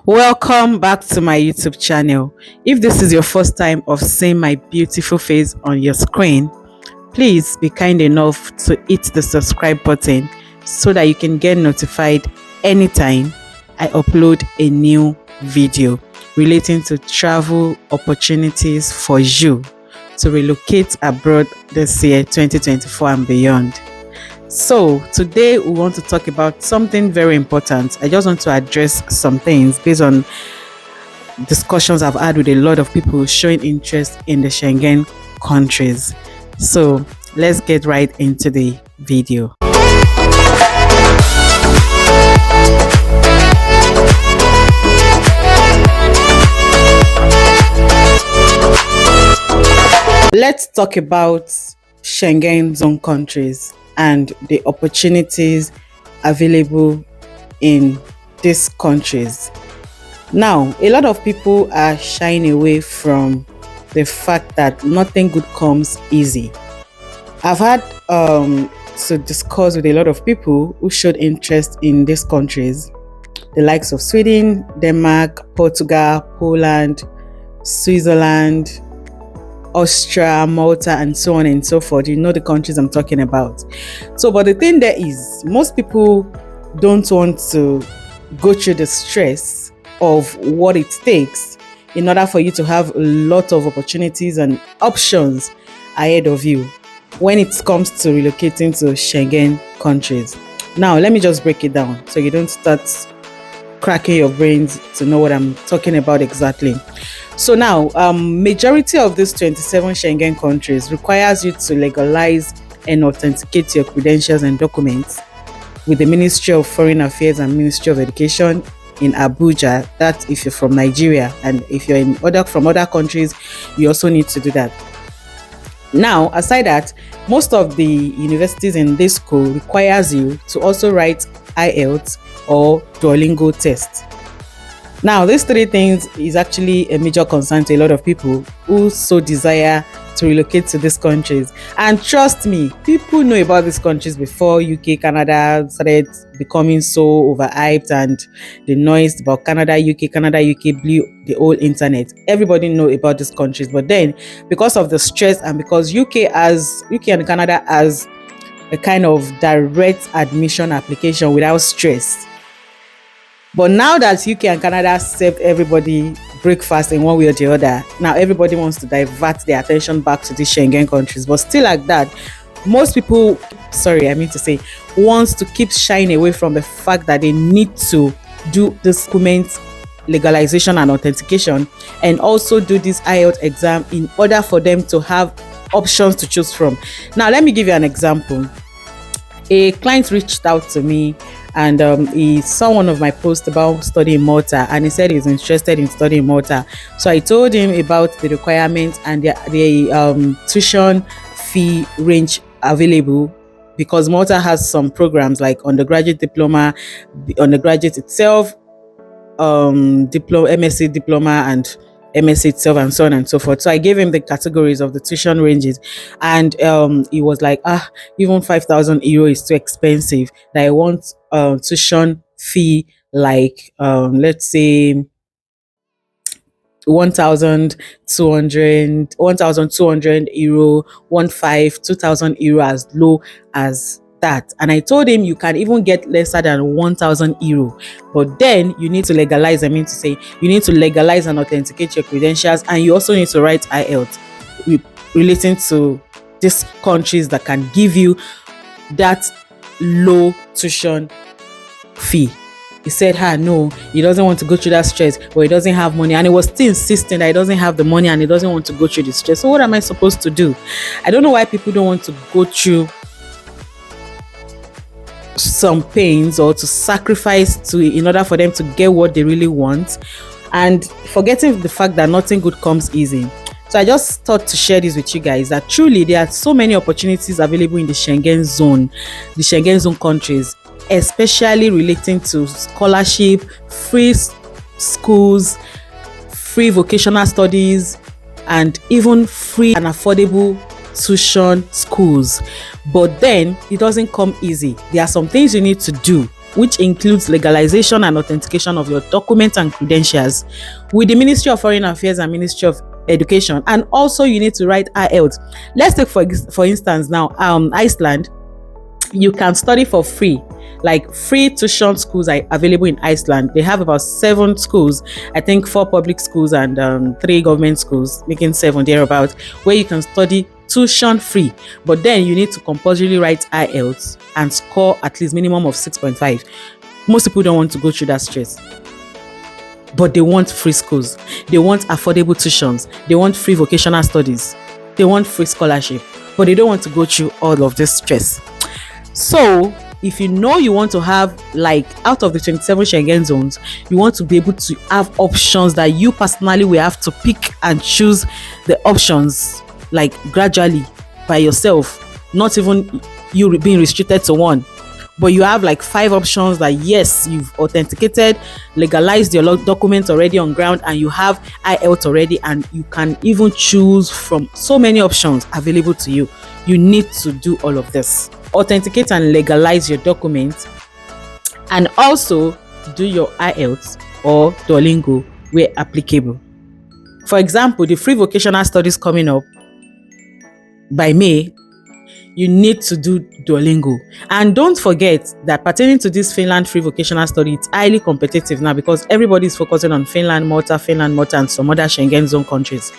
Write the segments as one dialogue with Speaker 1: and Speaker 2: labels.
Speaker 1: Welcome back to my YouTube channel. If this is your first time of seeing my beautiful face on your screen, please be kind enough to hit the subscribe button so that you can get notified anytime I upload a new video relating to travel opportunities for you to relocate abroad this year 2024 and beyond. So today we want to talk about something very important. I just want to address some things based on discussions I've had with a lot of people showing interest in the Schengen countries. So let's get right into the video. Let's talk about Schengen zone countries and the opportunities available in these countries. Now, a lot of people are shying away from the fact that nothing good comes easy. I've had to discuss with a lot of people who showed interest in these countries, the likes of Sweden, Denmark, Portugal, Poland, Switzerland, Austria, Malta, and so on and so forth. You know the countries I'm talking about. So, but the thing there is, most people don't want to go through the stress of what it takes in order for you to have a lot of opportunities and options ahead of you when it comes to relocating to Schengen countries. Now, let me just break it down so you don't start cracking your brains to know what I'm talking about exactly. So now, majority of these 27 Schengen countries requires you to legalize and authenticate your credentials and documents with the Ministry of Foreign Affairs and Ministry of Education in Abuja. That's if you're from Nigeria, and if you're from other countries, you also need to do that. Now, aside that, most of the universities in this school requires you to also write IELTS or Duolingo test. Now, these three things is actually a major concern to a lot of people who so desire to relocate to these countries. And trust me, people know about these countries before UK, Canada started becoming so overhyped, and the noise about Canada, UK blew the whole internet. Everybody know about these countries, but then because of the stress and because UK and Canada has a kind of direct admission application without stress. But now that UK and Canada served everybody breakfast in one way or the other, now everybody wants to divert their attention back to these Schengen countries. But still like that, most people, wants to keep shying away from the fact that they need to do this document legalization and authentication, and also do this IELTS exam in order for them to have options to choose from. Now, let me give you an example. A client reached out to me, and he saw one of my posts about studying Malta, and he said he's interested in studying Malta. So I told him about the requirements and the tuition fee range available, because Malta has some programs like undergraduate diploma, undergraduate itself, MSc diploma, and MSc itself, and so on and so forth. So I gave him the categories of the tuition ranges, and he was like, even 5,000 euro is too expensive. That I want tuition fee like let's say 1,200 euro, 2,000 euro, as low as that. And I told him you can even get lesser than 1,000 euro, but then you need to legalize. You need to legalize and authenticate your credentials, and you also need to write IELTS relating to these countries that can give you that low tuition fee. He said, no, he doesn't want to go through that stress, but he doesn't have money, and he was still insisting that he doesn't have the money and he doesn't want to go through the stress. So what am I supposed to do? I don't know why people don't want to go through some pains or to sacrifice in order for them to get what they really want, and forgetting the fact that nothing good comes easy. So I just thought to share this with you guys, that truly there are so many opportunities available in the Schengen zone countries, especially relating to scholarship, free schools, free vocational studies, and even free and affordable tuition schools. But then it doesn't come easy. There are some things you need to do, which includes legalization and authentication of your documents and credentials with the Ministry of Foreign Affairs and Ministry of Education. And also you need to write IELTS. Let's take for instance now, Iceland. You can study for free. Like, free tuition schools are available in Iceland. They have about 7 schools, I think 4 public schools and 3 government schools, making 7 thereabouts, where you can study tuition free. But then you need to compulsorily write IELTS and score at least minimum of 6.5. Most people don't want to go through that stress, but they want free schools, they want affordable tuitions, they want free vocational studies, they want free scholarship, but they don't want to go through all of this stress. So if you know you want to have, like, out of the 27 Schengen zones, you want to be able to have options that you personally will have to pick and choose the options, like, gradually by yourself, not even you being restricted to one, but you have like 5 options that, yes, you've authenticated, legalized your documents already on ground, and you have IELTS already, and you can even choose from so many options available to you. You need to do all of this. Authenticate and legalize your documents, and also do your IELTS or Duolingo where applicable. For example, the free vocational studies coming up by May, you need to do Duolingo. And don't forget that pertaining to this Finland free vocational study, it's highly competitive now because everybody is focusing on Finland, Malta, and some other Schengen zone countries.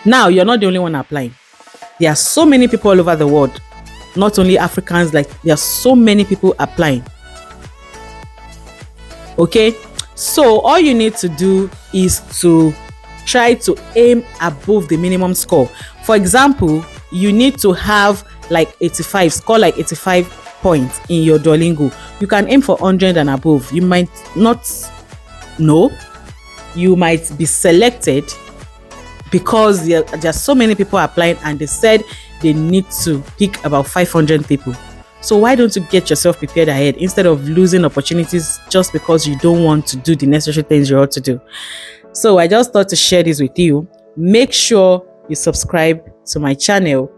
Speaker 1: Now, you're not the only one applying. There are so many people all over the world, not only Africans, like, there are so many people applying. Okay, so all you need to do is to try to aim above the minimum score. For example, you need to have like 85, score like 85 points in your Duolingo. You can aim for 100 and above. You might not know, you might be selected because there are so many people applying, and they said they need to pick about 500 people. So why don't you get yourself prepared ahead instead of losing opportunities just because you don't want to do the necessary things you ought to do? So I just thought to share this with you. Make sure you subscribe to my channel